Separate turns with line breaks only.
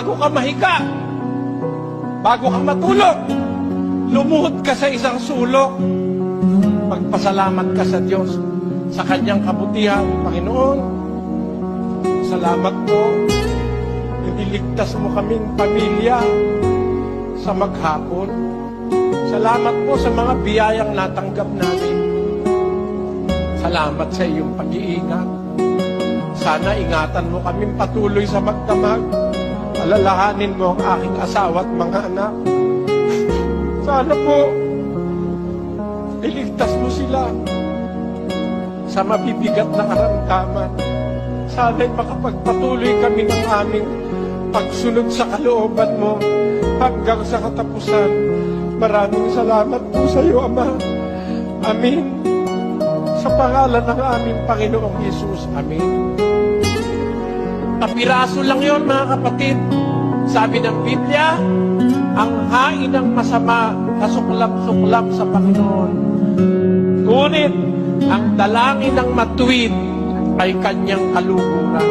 bago ka mahiga, bago ka matulog, lumuhod ka sa isang sulok. Magpasalamat ka sa Diyos sa Kanyang kabutihan. Panginoon, salamat po. Iniligtas mo kaming pamilya sa maghapon. Salamat po sa mga biyayang natanggap namin. Salamat sa iyong pag-iingat. Sana ingatan mo kaming patuloy sa magdamag. Alalahanin mo ang aking asawa at mga anak. Sana po, iligtas mo sila sa mabibigat na karamdaman. Sana'y makapagpatuloy kami ng aming pagsunod sa kalooban mo hanggang sa katapusan. Maraming salamat po sa iyo, Ama. Amin. Sa pangalan ng aming Panginoong Hesus. Amin. Kapiraso lang yon, mga kapatid. Sabi ng Biblia, ang hain ng masama kasuklap-suklap sa Panginoon. Ngunit ang dalangin ng matuwid ay kanyang kaluguran.